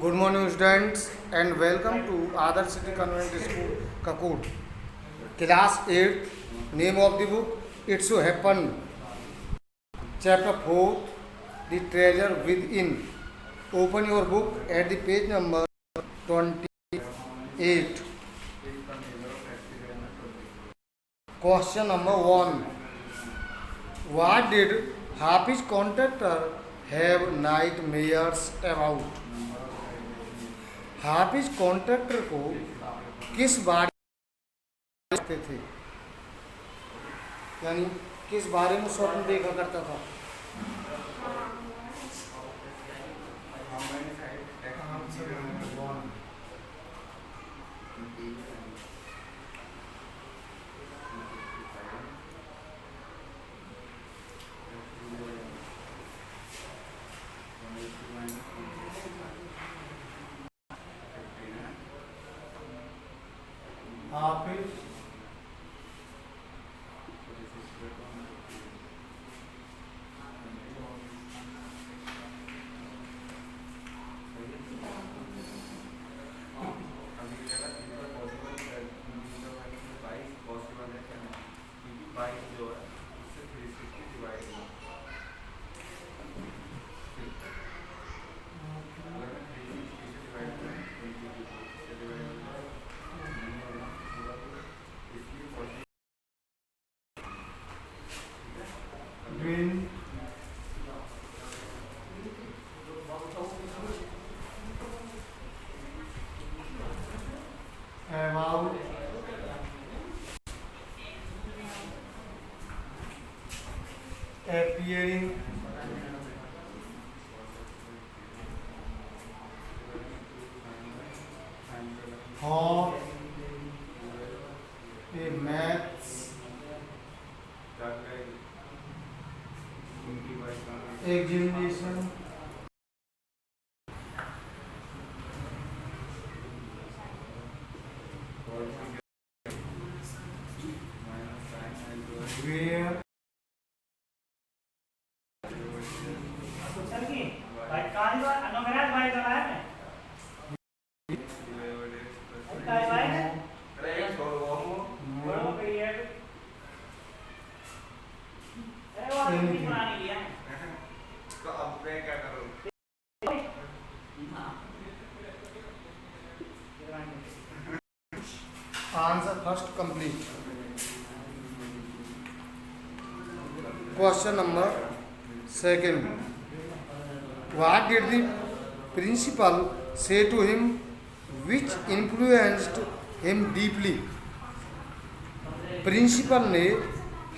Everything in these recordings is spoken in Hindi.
Good morning, students, and welcome to Adarsh City Convent School, Kakut. Class 8, name of the book, It So Happen. Chapter 4, The Treasure Within. Open your book at the page number 28. Question number 1. What did Hafiz contractor have nightmares about? Hafiz contractor को किस बारे में देखते थे, यानी किस बारे में स्वप्न देखा करता था? हाफिज dream about appearing for a maths examination where answer first complete. Question number 2. What did the principal say to him which influenced him deeply? Principal ने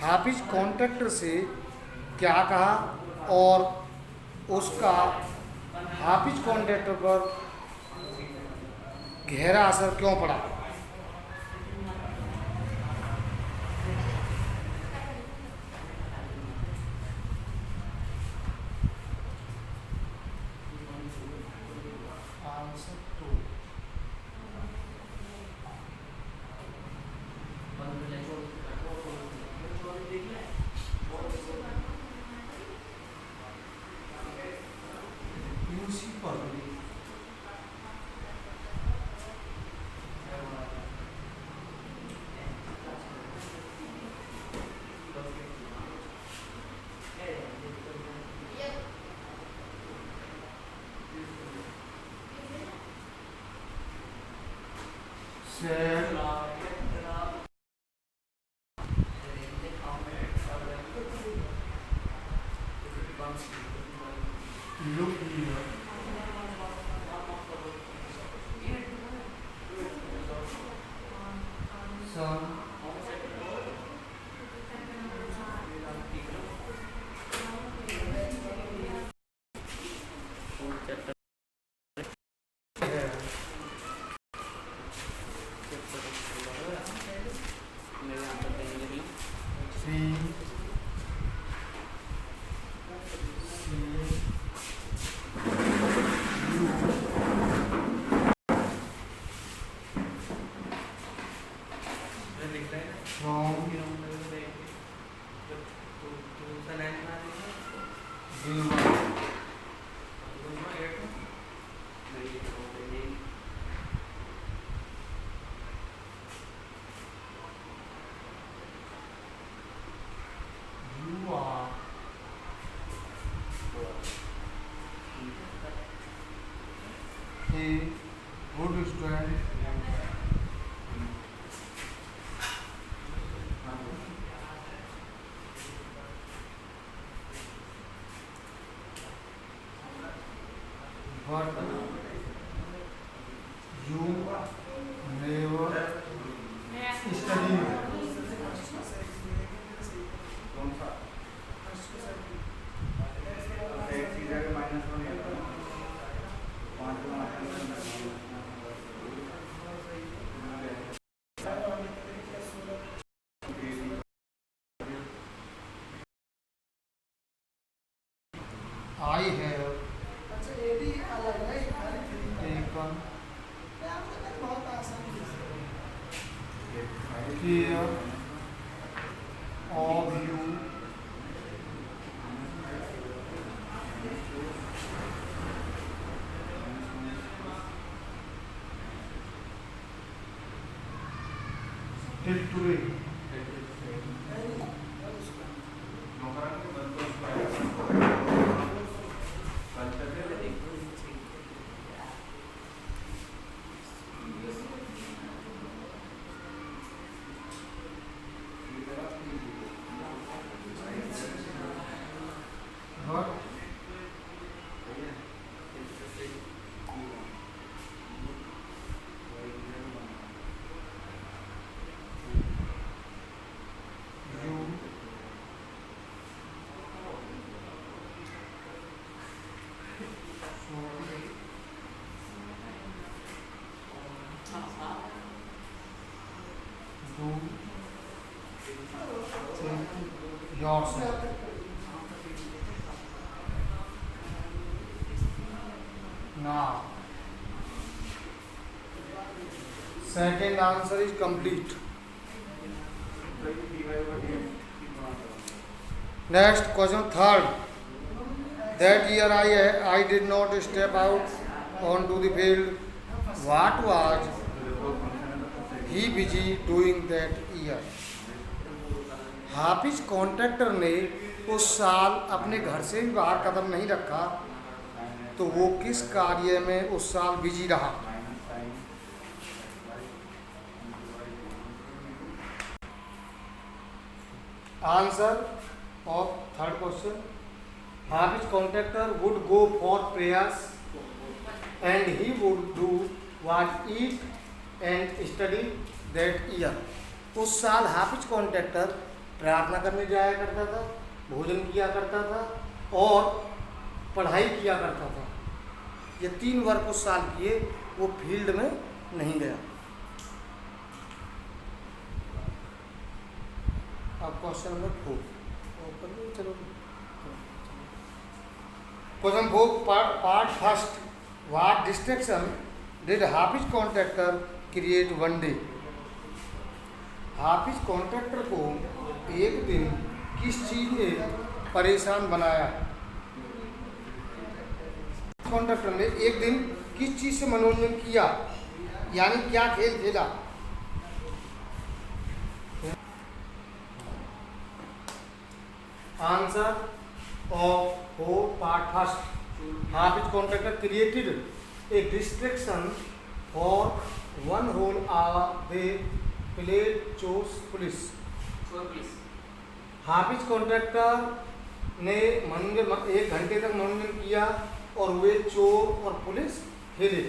हाफिज कॉन्ट्रैक्टर से क्या कहा और उसका हाफिज कॉन्ट्रैक्टर पर गहरा असर क्यों पड़ा? Answer 2. Principal said look here, son, see, see a good student but you never study. I have taken care of you till today. But you do think yourself. Now, second answer is complete. Next question, third. That year I did not step out onto the field. What was he busy doing that year? Hafiz contractor ने उस साल अपने घर से भी बाहर कदम नहीं रखा, तो वो किस कार्य में उस साल बिजी रहा? Answer of third question, Hafiz contractor would go for prayers and he would do what eat and study that year. उस साल हाफिज कॉन्ट्रैक्टर प्रार्थना करने जाया करता था, भोजन किया करता था और पढ़ाई किया करता था। ये 3 वर्क उस साल किए, वो फील्ड में नहीं गया। अब क्वेश्चन नंबर 4, चलो question 4 part first, what distraction did Hafiz contractor create one day? Hafiz contractor को एक दिन किस चीज ने परेशान बनाया? कॉन्ट्रैक्टर ने एक दिन किस चीज से मनोरंजन किया, यानी क्या खेल खेला? Answer of 4 part first, Hafiz contractor created a distraction for 1 whole hour they played चोर पुलिस। हाफिज कॉन्ट्रैक्टर ने मनोरंजन 1 घंटे तक मनोरंजन किया और वे चोर और पुलिस खेले।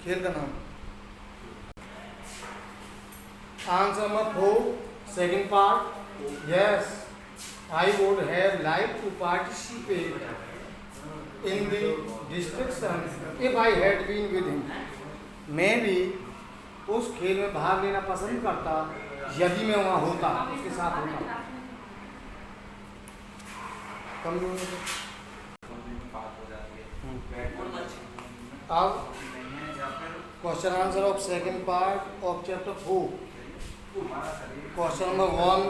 खेल का नाम। Answer number 4 second part, yes I would have like to participate in the distraction if I had been with him. मैं भी उस खेल में भाग लेना पसंद करता यदि मैं वहाँ होता, उसके साथ होता। अब question answer of second part of chapter 4। Question number 1,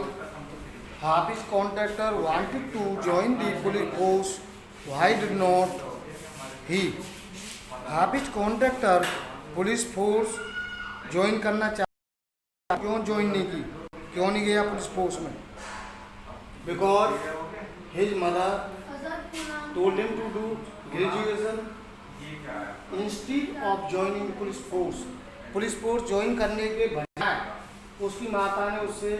Hafiz Contractor wanted to join the police force, why did not he? Hafiz Contractor police force join करना चाहता, क्यों ज्वाइन नहीं की, क्यों नहीं गया पुलिस फोर्स में? Because his mother told him to do graduation instead of joining police force join करने के बजाय उसकी माता ने उससे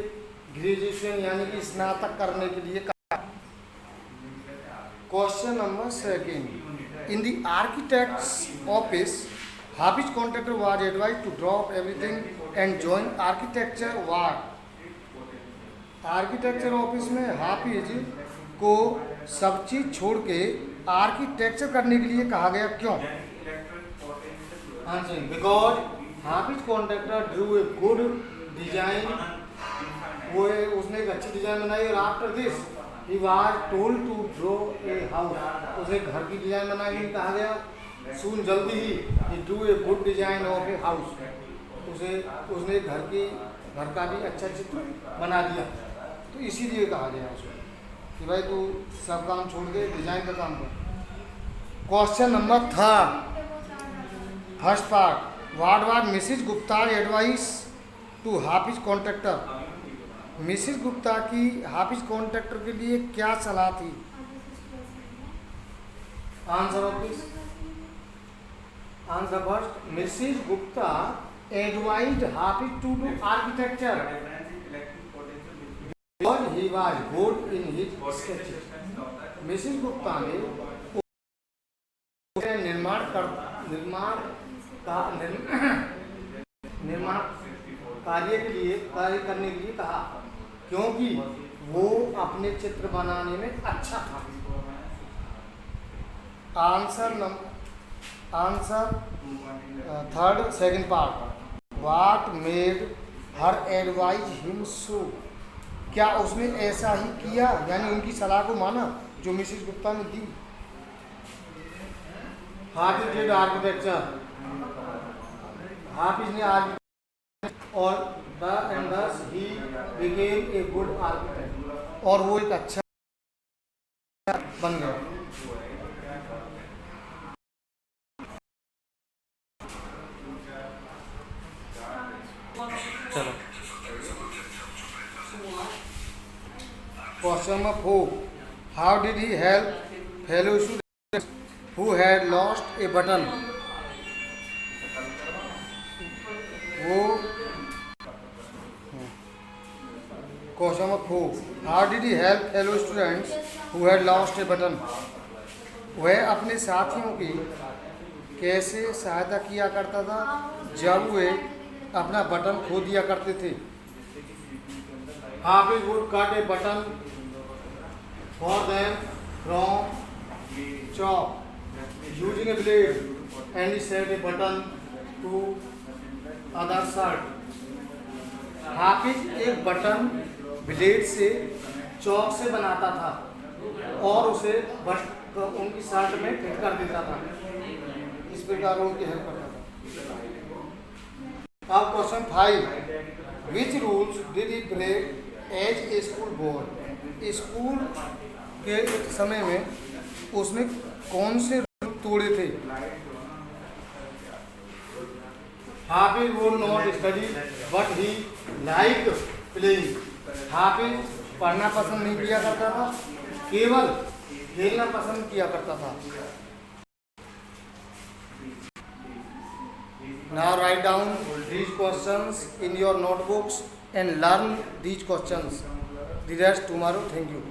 ग्रेजुएशन यानी कि स्नातक करने के लिए कहा। Question number 2 in the architects office Hafiz Contractor was advise to drop everything and join architecture ward. Architecture office में हाफिज को सब चीज छोड़ के आर्किटेक्चर करने के लिए कहा गया, क्यों? Answer because Hafiz Contractor drew a good design, वो उसने एक अच्छी डिजाइन बनाई और after this he was told to draw a house, उसे घर की डिजाइन बनाने के लिए कहा गया। सून जल्दी ही drew a good design of a house, उसने घर का भी अच्छा चित्र बना दिया, तो इसीलिए कहा गया उसको कि भाई तू सब काम छोड़ के डिजाइन का काम कर। Question number 3 first part what was Mrs Gupta advice to Hafiz Contractor. Mrs Gupta की हाफिज कॉन्ट्रैक्टर के लिए क्या सलाह थी? Answer of this, answer first Mrs Gupta advised Hafiz to do architecture because he was good in his sketches. Mrs Gupta ने निर्माण कार्य करने के लिए कहा, क्योंकि वो अपने चित्र बनाने में अच्छा था। Answer third second part what made her advise him so, क्या उसने ऐसा ही किया यानी उनकी सलाह को माना जो मिसेस गुप्ता ने दी। हाफिज डिड आर्किटेक्चर, हाफिज ने आर्किटेक्चर और thus he became a good architect, और वो एक अच्छा बन गया। चलो question number 4 how did he help fellow students who had lost a button. वो question number 4 how did he help fellow students who had lost a button. वह अपने साथियों की कैसे सहायता किया करता था जब वे अपना बटन खो दिया करते थे। Hafiz would cut a button for them from chalk using a blade and he set a button to other shirt. Hafiz एक बटन ब्लेड से चौक से बनाता था और उसे उनकी शर्ट में फिट कर देता था, इस प्रकार उनकी हेल्प करता था। अब question 5 which rules did he break as a school boy. School के समय में उसने कौन से रूल तोड़े थे। Hafiz would not study but he like playing. Hafiz पढ़ना पसंद नहीं किया करता था, केवल खेलना पसंद किया करता था। Now write down these questions in your notebooks and learn these questions. The rest tomorrow. Thank you.